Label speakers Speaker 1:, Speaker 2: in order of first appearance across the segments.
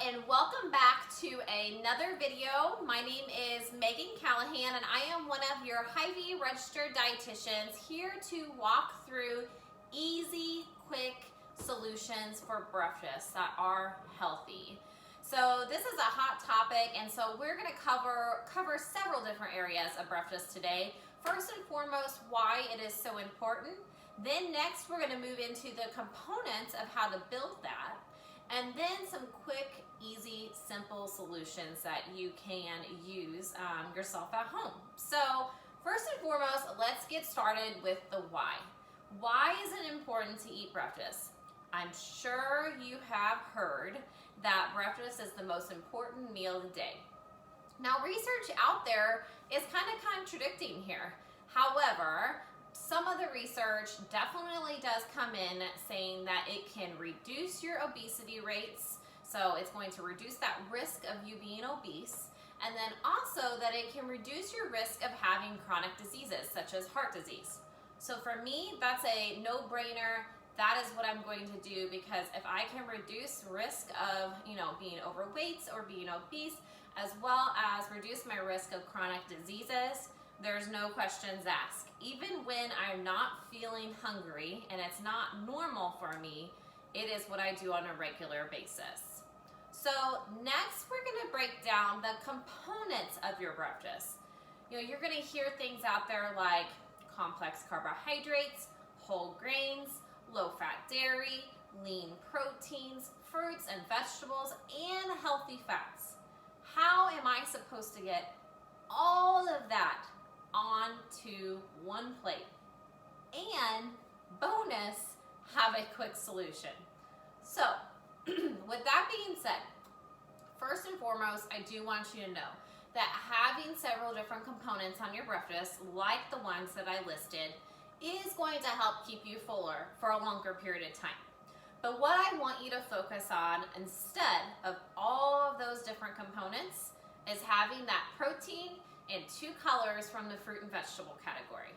Speaker 1: and welcome back to another video. My name is Megan Callahan and I am one of your Hy-Vee registered dietitians here to walk through easy, quick solutions for breakfast that are healthy. So this is a hot topic, and so we're going to cover several different areas of breakfast today. First and foremost, why it is so important. Then next, we're going to move into the components of how to build that. And then some quick, easy, simple solutions that you can use yourself at home. So first and foremost, let's get started with the why. Why is it important to eat breakfast? I'm sure you have heard that breakfast is the most important meal of the day. Now, research out there is kind of contradicting here. However, some of the research definitely does come in saying that it can reduce your obesity rates, so it's going to reduce that risk of you being obese, and then also that it can reduce your risk of having chronic diseases such as heart disease. So for me, that's a no-brainer. That is what I'm going to do, because if I can reduce risk of being overweight or being obese, as well as reduce my risk of chronic diseases, there's no questions asked. Even when I'm not feeling hungry and it's not normal for me, it is what I do on a regular basis. So next, we're going to break down the components of your breakfast. You're going to hear things out there like complex carbohydrates, whole grains, low-fat dairy, lean proteins, fruits and vegetables, and healthy fats. How am I supposed to get all of that onto one plate? And bonus, have a quick solution. So with that being said, first and foremost, I do want you to know that having several different components on your breakfast, like the ones that I listed, is going to help keep you fuller for a longer period of time. But what I want you to focus on instead of all of those different components is having that protein in two colors from the fruit and vegetable category.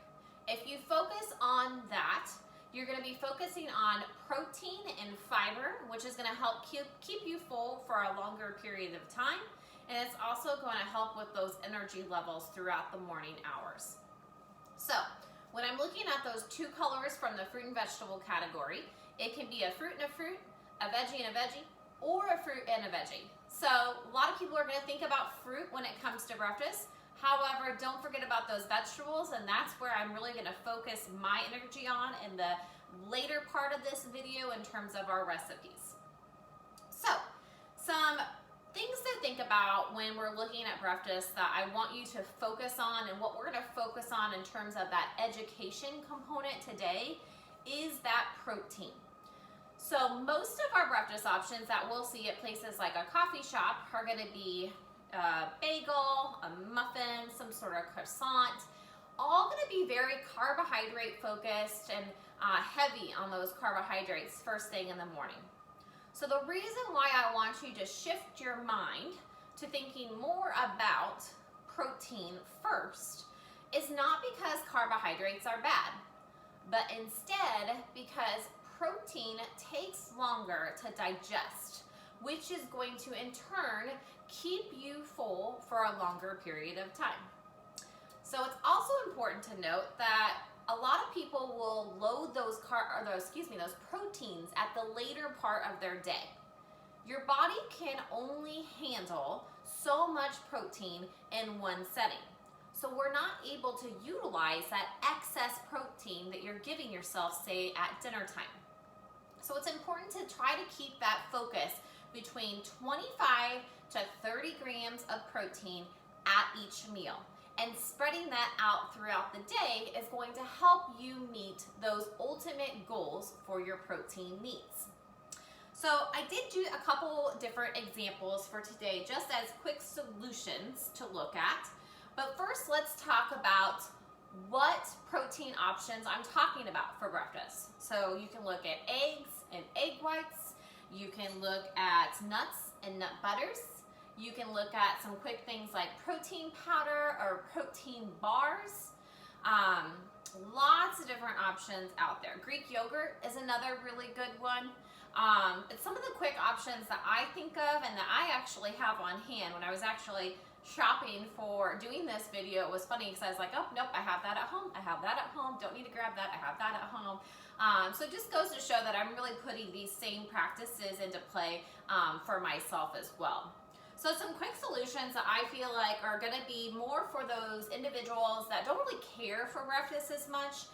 Speaker 1: If you focus on that, you're going to be focusing on protein and fiber, which is going to help keep you full for a longer period of time. And it's also going to help with those energy levels throughout the morning hours. So when I'm looking at those two colors from the fruit and vegetable category, it can be a fruit and a fruit, a veggie and a veggie, or a fruit and a veggie. So a lot of people are going to think about fruit when it comes to breakfast. However, don't forget about those vegetables, and that's where I'm really going to focus my energy on in the later part of this video in terms of our recipes. So, some things to think about when we're looking at breakfast that I want you to focus on, and what we're going to focus on in terms of that education component today is that protein. So most of our breakfast options that we'll see at places like a coffee shop are going to be a bagel, a muffin, some sort of croissant, all going to be very carbohydrate focused and heavy on those carbohydrates first thing in the morning. So the reason why I want you to shift your mind to thinking more about protein first is not because carbohydrates are bad, but instead because protein takes longer to digest, which is going to in turn keep you full for a longer period of time. So it's also important to note that a lot of people will load those proteins at the later part of their day. Your body can only handle so much protein in one setting. So we're not able to utilize that excess protein that you're giving yourself, say, at dinner time. So it's important to try to keep that focus between 25 to 30 grams of protein at each meal. And spreading that out throughout the day is going to help you meet those ultimate goals for your protein needs. So I did do a couple different examples for today, just as quick solutions to look at. But first, let's talk about what protein options I'm talking about for breakfast. So you can look at eggs and egg whites. You can look at nuts and nut butters. You can look at some quick things like protein powder or protein bars. Lots of different options out there. Greek yogurt is another really good one. But some of the quick options that I think of and that I actually have on hand when I was actually shopping for doing this video, it was funny because I was like, oh, nope, I have that at home. I have that at home. Don't need to grab that. I have that at home. So it just goes to show that I'm really putting these same practices into play for myself as well. So some quick solutions that I feel like are going to be more for those individuals that don't really care for breakfast as much.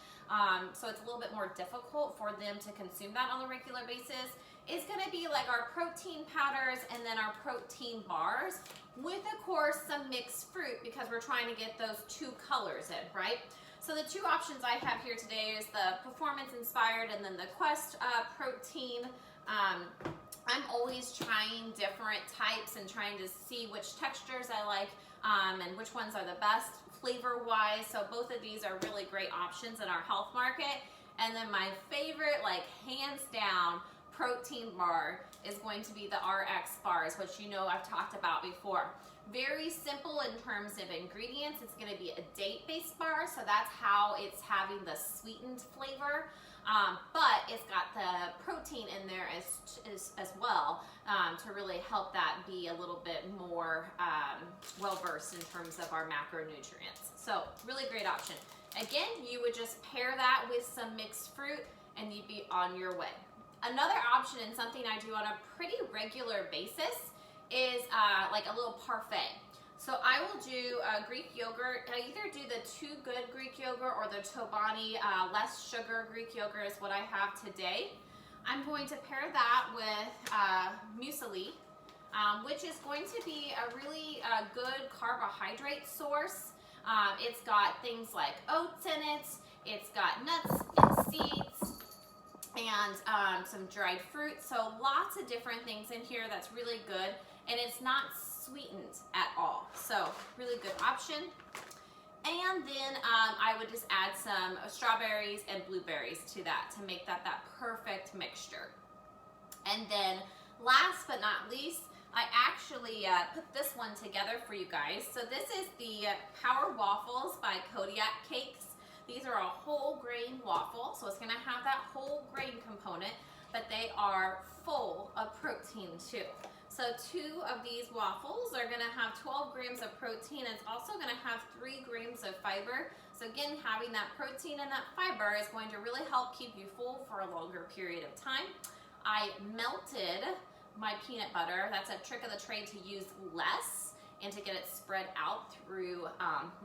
Speaker 1: So it's a little bit more difficult for them to consume that on a regular basis, is going to be like our protein powders and then our protein bars with, of course, some mixed fruit because we're trying to get those two colors in, right? So the two options I have here today is the Performance Inspired and then the Quest protein. I'm always trying different types and trying to see which textures I like and which ones are the best flavor-wise. So both of these are really great options in our health market. And then my favorite, like hands down, protein bar is going to be the RX bars, which you know I've talked about before. Very simple in terms of ingredients. It's going to be a date-based bar, so that's how it's having the sweetened flavor. But it's got the protein in there as well to really help that be a little bit more well-versed in terms of our macronutrients. So really great option. Again, you would just pair that with some mixed fruit and you'd be on your way. Another option and something I do on a pretty regular basis is like a little parfait. So I will do Greek yogurt. I either do the Too Good Greek yogurt or the Chobani less sugar Greek yogurt is what I have today. I'm going to pair that with muesli, which is going to be a really good carbohydrate source. It's got things like oats in it. It's got nuts and seeds and some dried fruit. So lots of different things in here that's really good. And it's not sweetened at all. So really good option. And then I would just add some strawberries and blueberries to that to make that perfect mixture. And then last but not least, I actually put this one together for you guys. So this is the Power Waffles by Kodiak Cakes. These are a whole grain waffle, so it's gonna have that whole grain component, but they are full of protein too. So 2 of these waffles are gonna have 12 grams of protein. It's also gonna have 3 grams of fiber. So again, having that protein and that fiber is going to really help keep you full for a longer period of time. I melted my peanut butter. That's a trick of the trade to use less and to get it spread out through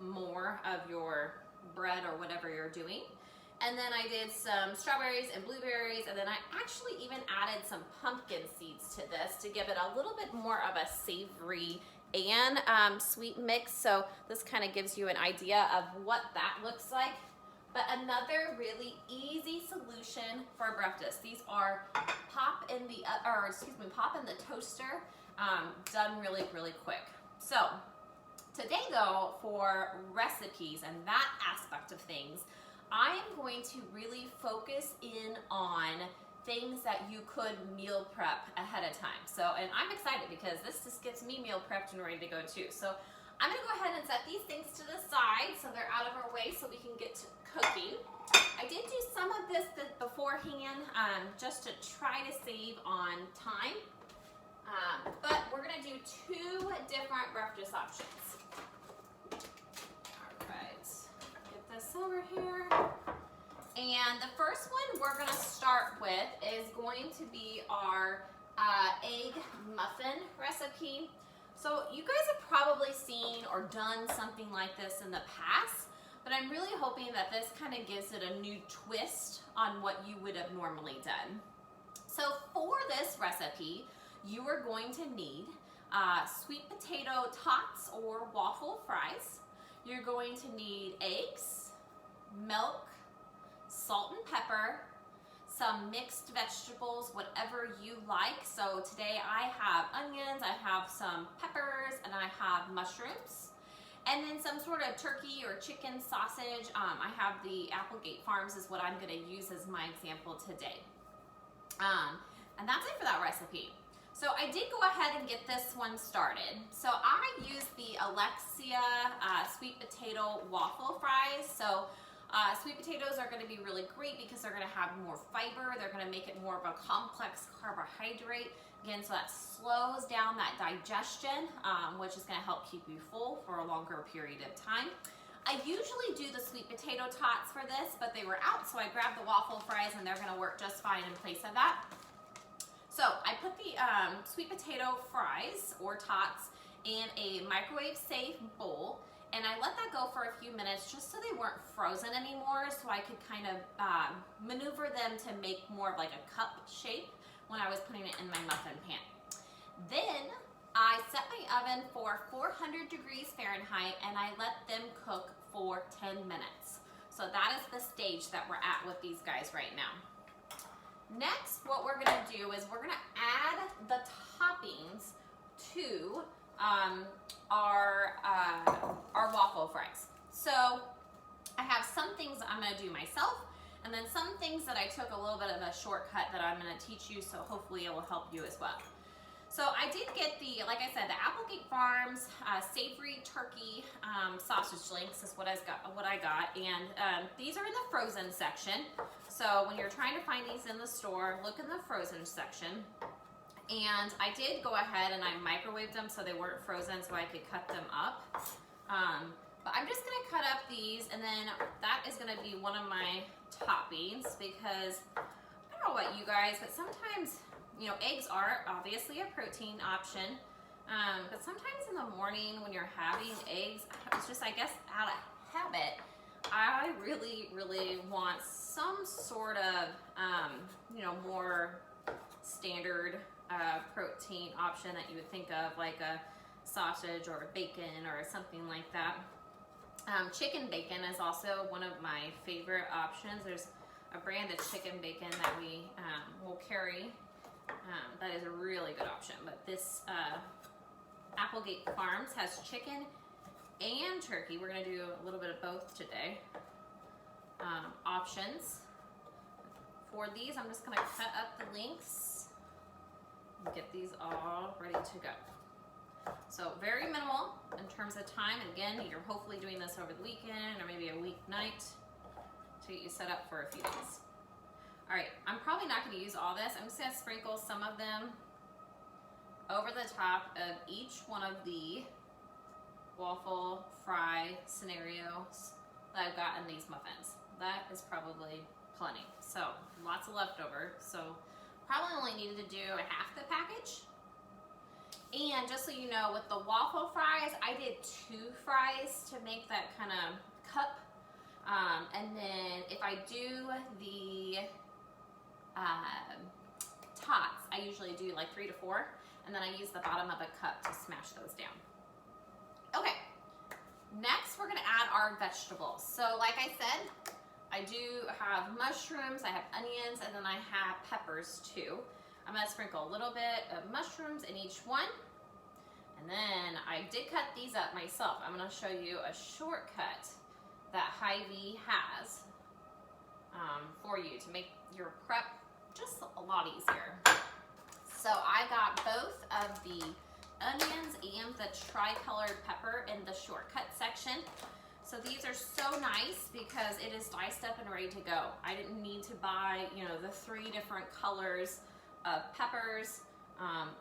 Speaker 1: more of your bread or whatever you're doing. And then I did some strawberries and blueberries, and then I actually even added some pumpkin seeds to this to give it a little bit more of a savory and sweet mix. So this kind of gives you an idea of what that looks like. But another really easy solution for breakfast. These are pop in the toaster, done really, really quick. So today though, for recipes and that aspect of things, I am going to really focus in on things that you could meal prep ahead of time. So, and I'm excited because this just gets me meal prepped and ready to go too. So I'm gonna go ahead and set these things to the side so they're out of our way so we can get to cooking. I did do some of this beforehand just to try to save on time. But we're gonna do 2 different breakfast options. This over here. And the first one we're going to start with is going to be our egg muffin recipe. So you guys have probably seen or done something like this in the past, but I'm really hoping that this kind of gives it a new twist on what you would have normally done. So for this recipe, you are going to need sweet potato tots or waffle fries. You're going to need eggs, milk, salt and pepper, some mixed vegetables, whatever you like. So today I have onions, I have some peppers, and I have mushrooms. And then some sort of turkey or chicken sausage. I have the Applegate Farms is what I'm gonna use as my example today. And that's it for that recipe. So I did go ahead and get this one started. So I used the Alexia sweet potato waffle fries. So Sweet potatoes are going to be really great because they're going to have more fiber. They're going to make it more of a complex carbohydrate. Again, so that slows down that digestion, which is going to help keep you full for a longer period of time. I usually do the sweet potato tots for this, but they were out, so I grabbed the waffle fries, and they're going to work just fine in place of that. So I put the sweet potato fries or tots in a microwave safe bowl, and I let that go for a few minutes just so they weren't frozen anymore, so I could kind of maneuver them to make more of like a cup shape when I was putting it in my muffin pan. Then I set my oven for 400 degrees Fahrenheit, and I let them cook for 10 minutes. So that is the stage that we're at with these guys right now. Next, what we're gonna do is we're gonna add the toppings to our waffle fries. So I have some things I'm gonna do myself, and then some things that I took a little bit of a shortcut that I'm gonna teach you, so hopefully it will help you as well. So I did get the, like I said, the Applegate Farms savory turkey sausage links is what I got, and these are in the frozen section. So when you're trying to find these in the store, look in the frozen section. And I did go ahead and I microwaved them so they weren't frozen, so I could cut them up. But I'm just gonna cut up these, and then that is gonna be one of my toppings, because I don't know about you guys, but sometimes, you know, eggs are obviously a protein option, but sometimes in the morning when you're having eggs, it's just, I guess, out of habit, I really, really want some sort of, you know, more standard protein option that you would think of, like a sausage or a bacon or something like that. Chicken bacon is also one of my favorite options. There's a brand of chicken bacon that we will carry. That is a really good option, but this Applegate Farms has chicken and turkey. We're gonna do a little bit of both today. Options. For these, I'm just gonna cut up the links and get these all ready to go. So very minimal in terms of time. Again, you're hopefully doing this over the weekend or maybe a weeknight to get you set up for a few days. All right, I'm probably not going to use all this. I'm just going to sprinkle some of them over the top of each one of the waffle fry scenarios that I've got in these muffins. That is probably plenty. So lots of leftover. So probably only needed to do half the package. And just so you know, with the waffle fries, I did 2 fries to make that kind of cup. And then if I do the tots, I usually do like 3 to 4, and then I use the bottom of a cup to smash those down. Okay, next we're gonna add our vegetables. So like I said, I do have mushrooms, I have onions, and then I have peppers too. I'm gonna sprinkle a little bit of mushrooms in each one. And then I did cut these up myself. I'm gonna show you a shortcut that Hy-Vee has for you to make your prep just a lot easier. So I got both of the onions and the tri-colored pepper in the shortcut section. So these are so nice because it is diced up and ready to go. I didn't need to buy, you know, the 3 different colors of peppers.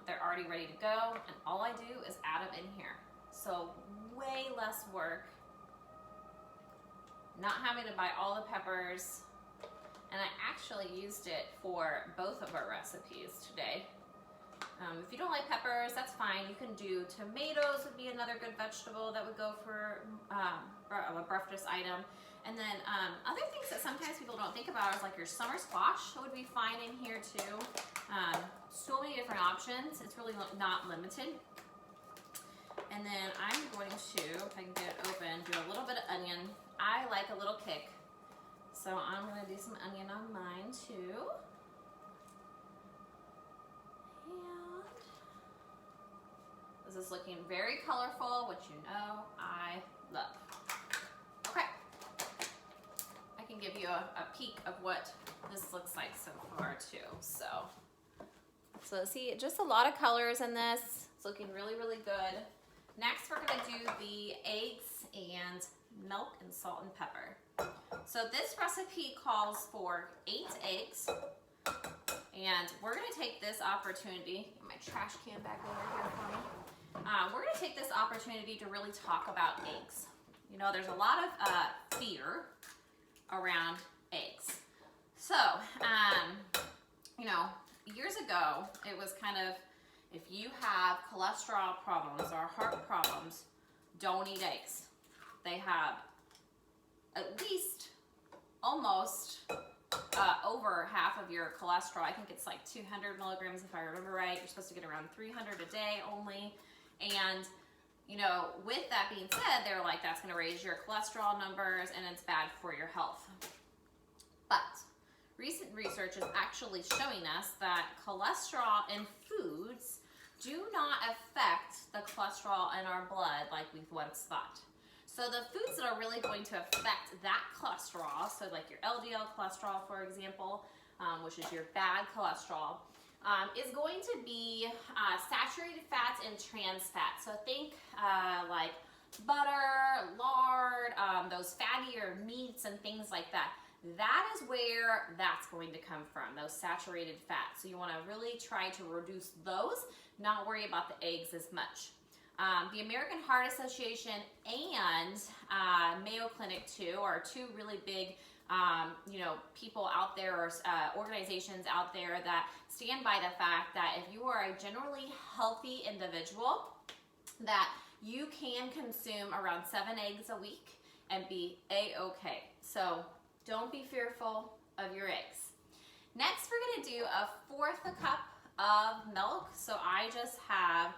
Speaker 1: They're already ready to go, and all I do is add them in here. So way less work, not having to buy all the peppers. And I actually used it for both of our recipes today. If you don't like peppers, that's fine. You can do tomatoes, would be another good vegetable that would go for a breakfast item. And then other things that sometimes people don't think about is like your summer squash would be fine in here too. So many different options. It's really not limited. And then I'm going to, if I can get it open, do a little bit of onion. I like a little kick. So I'm going to do some onion on mine too. And this is looking very colorful, which you know I love. Okay. I can give you a peek of what this looks like so far too. So see, just a lot of colors in this. It's looking really, really good. Next, we're gonna do the eggs and milk and salt and pepper. So this recipe calls for 8 eggs, and we're gonna take this opportunity, get my trash can back over here for me. We're gonna take this opportunity to really talk about eggs. You know, there's a lot of fear around eggs. So, you know, years ago, it was kind of, if you have cholesterol problems or heart problems, don't eat eggs. They have at least almost over half of your cholesterol. I think it's like 200 milligrams if I remember right. You're supposed to get around 300 a day only. And, you know, with that being said, they're like, that's going to raise your cholesterol numbers and it's bad for your health. But recent research is actually showing us that cholesterol in foods do not affect the cholesterol in our blood like we once thought. So the foods that are really going to affect that cholesterol, so like your LDL cholesterol, for example, which is your bad cholesterol, is going to be saturated fats and trans fats. So think like butter, lard, those fattier meats and things like that. That is where that's going to come from, those saturated fats. So you want to really try to reduce those, not worry about the eggs as much. The American Heart Association and Mayo Clinic too are two really big you know, people out there or organizations out there that stand by the fact that if you are a generally healthy individual, that you can consume around 7 eggs a week and be a-okay. So don't be fearful of your eggs. Next, we're gonna do 1/4 cup of milk. So I just have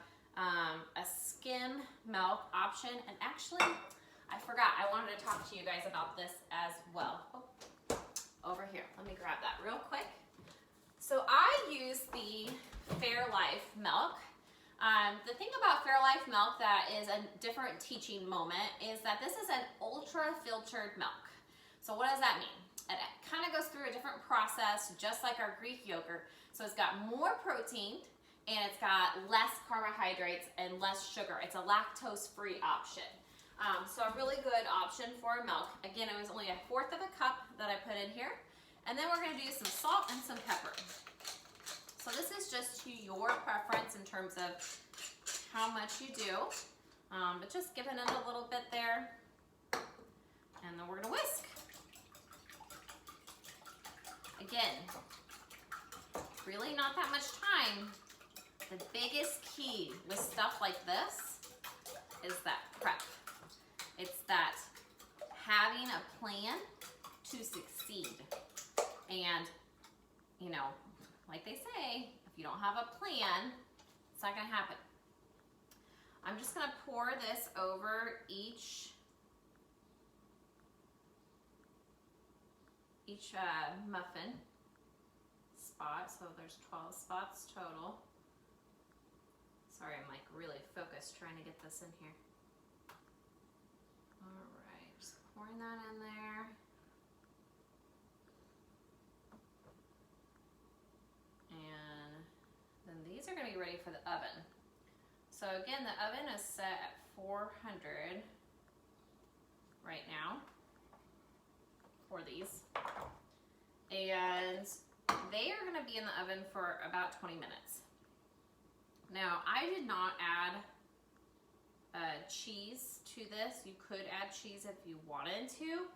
Speaker 1: a skim milk option, and actually, I forgot, I wanted to talk to you guys about this as well. Oh, over here, let me grab that real quick. So I use the Fairlife milk. The thing about Fairlife milk that is a different teaching moment is that this is an ultra filtered milk. So what does that mean? It kind of goes through a different process, just like our Greek yogurt. So it's got more protein, and it's got less carbohydrates and less sugar. It's a lactose-free option. So a really good option for milk. Again, it was only 1/4 cup that I put in here. And then we're gonna do some salt and some pepper. So this is just to your preference in terms of how much you do. But just giving it a little bit there. And then we're gonna whisk. Again, really not that much time. The biggest key with stuff like this is that prep. It's that having a plan to succeed. And, you know, like they say, if you don't have a plan, it's not gonna happen. I'm just gonna pour this over each muffin spot. So there's 12 spots total. Sorry, I'm like really focused trying to get this in here. All right, just pouring that in there. And then these are gonna be ready for the oven. So again, the oven is set at 400 right now for these. And they are gonna be in the oven for about 20 minutes. Now, I did not add cheese to this. You could add cheese if you wanted to,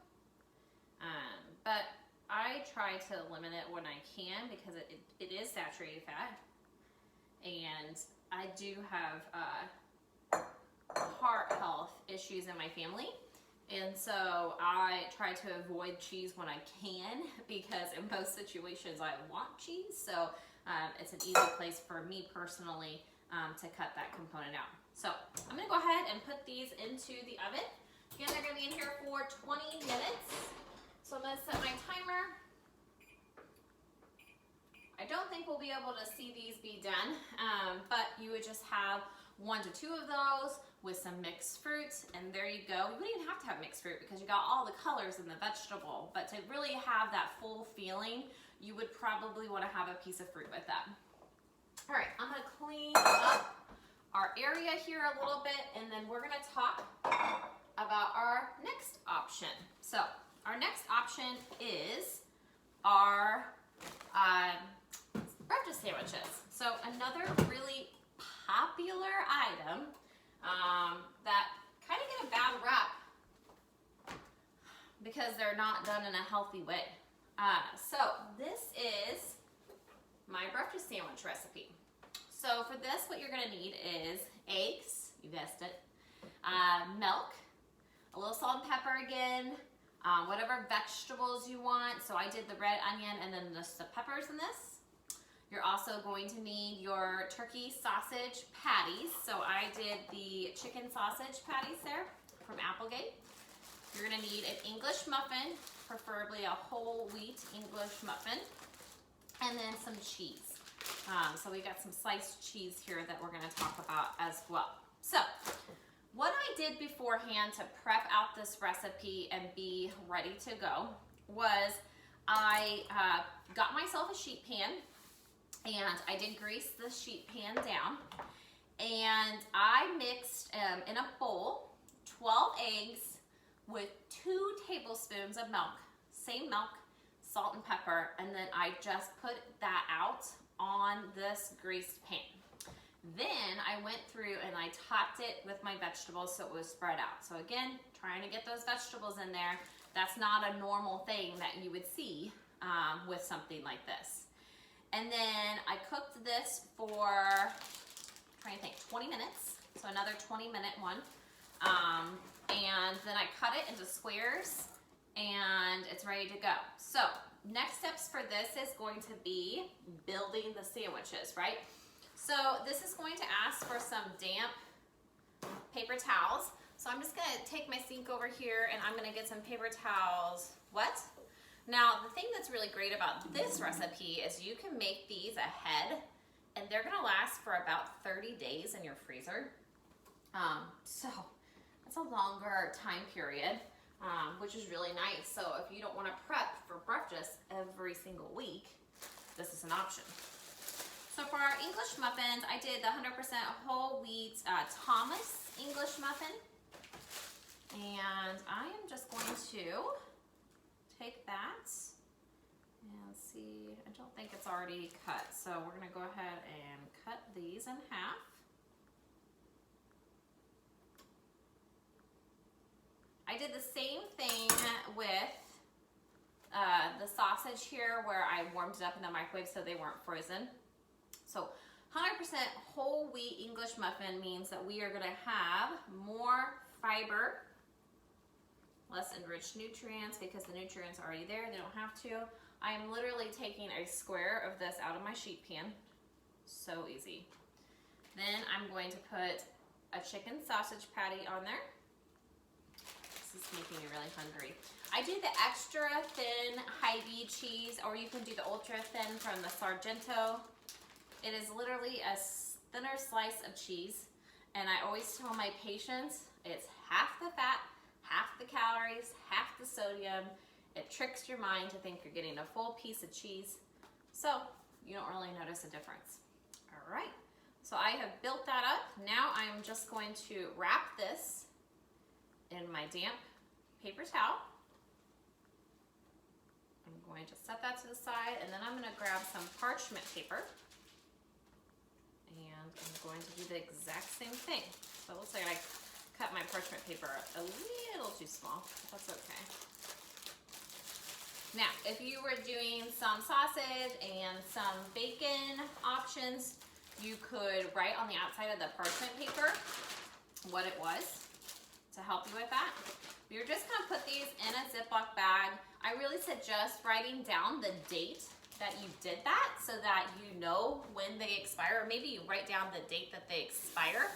Speaker 1: but I try to limit it when I can because it is saturated fat, and I do have heart health issues in my family, and so I try to avoid cheese when I can because in most situations I want cheese, so it's an easy place for me personally to cut that component out. So I'm gonna go ahead and put these into the oven. Again, they're gonna be in here for 20 minutes. So I'm gonna set my timer. I don't think we'll be able to see these be done, but you would just have 1 to 2 of those with some mixed fruits, and there you go. You wouldn't even have to have mixed fruit because you got all the colors in the vegetable, but to really have that full feeling, you would probably want to have a piece of fruit with that. All right, I'm gonna clean up our area here a little bit, and then we're gonna talk about our next option. So our next option is our breakfast sandwiches. So another really popular item that kind of get a bad rap because they're not done in a healthy way. So this is my breakfast sandwich recipe. So for this, what you're gonna need is eggs, you guessed it, milk, a little salt and pepper again, whatever vegetables you want. So I did the red onion and then just the peppers in this. You're also going to need your turkey sausage patties. So I did the chicken sausage patties there from Applegate. You're gonna need an English muffin, preferably a whole wheat English muffin, and then some cheese. So we got some sliced cheese here that we're gonna talk about as well. So what I did beforehand to prep out this recipe and be ready to go was I got myself a sheet pan, and I did grease the sheet pan down, and I mixed in a bowl 12 eggs with 2 tablespoons of milk, same milk, salt and pepper, and then I just put that out on this greased pan. Then I went through and I topped it with my vegetables so it was spread out. So again, trying to get those vegetables in there. That's not a normal thing that you would see with something like this. And then I cooked this for, I'm trying to think, 20 minutes. So another 20-minute one. And then I cut it into squares and it's ready to go. So next steps for this is going to be building the sandwiches, right? So this is going to ask for some damp paper towels. So I'm just gonna take my sink over here and I'm gonna get some paper towels wet. Now, the thing that's really great about this recipe is you can make these ahead and they're gonna last for about 30 days in your freezer. So it's a longer time period, which is really nice. So if you don't wanna prep for breakfast every single week, this is an option. So for our English muffins, I did the 100% whole wheat Thomas English muffin. And I am just going to take that and see, I don't think it's already cut. So we're gonna go ahead and cut these in half. I did the same thing with the sausage here where I warmed it up in the microwave so they weren't frozen. So 100% whole wheat English muffin means that we are gonna have more fiber, less enriched nutrients because the nutrients are already there, they don't have to. I am literally taking a square of this out of my sheet pan. So easy. Then I'm going to put a chicken sausage patty on there. This is making me really hungry. I do the extra thin Hy-Vee cheese, or you can do the ultra thin from the Sargento. It is literally a thinner slice of cheese, and I always tell my patients it's half the fat, half the calories, half the sodium. It tricks your mind to think you're getting a full piece of cheese, so you don't really notice a difference. All right, so I have built that up. Now I'm just going to wrap this in my damp paper towel. I'm going to set that to the side, and then I'm going to grab some parchment paper. And I'm going to do the exact same thing. So it looks like I cut my parchment paper a little too small, but that's okay. Now, if you were doing some sausage and some bacon options, you could write on the outside of the parchment paper what it was to help you with that. You're just gonna put these in a Ziploc bag. I really suggest writing down the date that you did that so that you know when they expire, or maybe you write down the date that they expire,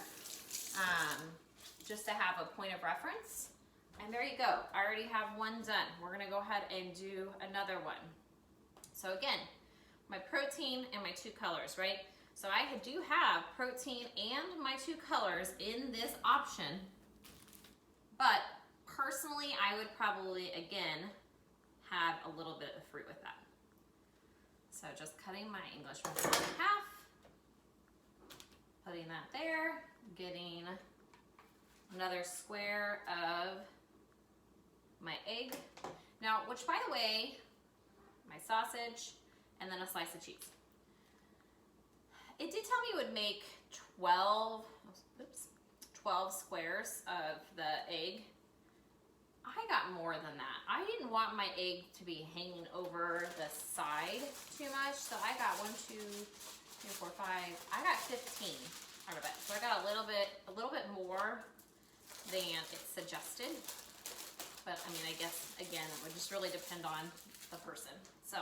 Speaker 1: just to have a point of reference. And there you go, I already have one done. We're gonna go ahead and do another one. So again, my protein and my 2 colors, right? So I do have protein and my 2 colors in this option, but personally, I would probably, again, have a little bit of fruit with that. So just cutting my English muffin in half, putting that there, getting another square of my egg. Now, which by the way, my sausage and then a slice of cheese. It did tell me it would make 12 squares of the egg. I got more than that. I didn't want my egg to be hanging over the side too much, so I got 1, 2, 3, 4, 5. I got 15 out of it. So I got a little bit more than it suggested. But I mean, I guess again, it would just really depend on the person. So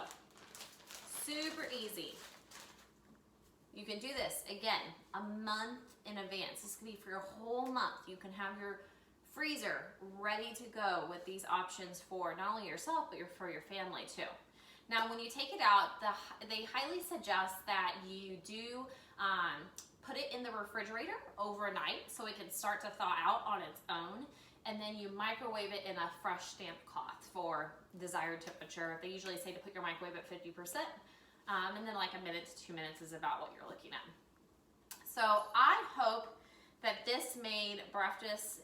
Speaker 1: super easy. You can do this again a month in advance. This could be for your whole month. You can have your freezer ready to go with these options for not only yourself, but for your family too. Now, when you take it out, they highly suggest that you do put it in the refrigerator overnight so it can start to thaw out on its own, and then you microwave it in a fresh damp cloth for desired temperature. They usually say to put your microwave at 50%, and then like 1 minute to 2 minutes is about what you're looking at. So I hope that this made breakfast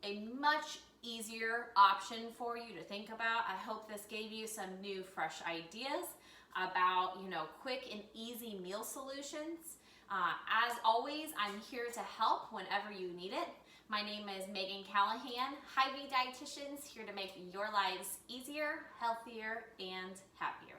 Speaker 1: a much easier option for you to think about. I hope this gave you some new fresh ideas about, quick and easy meal solutions. As always, I'm here to help whenever you need it. My name is Megan Callahan, Hy-Vee Dietitians, here to make your lives easier, healthier, and happier.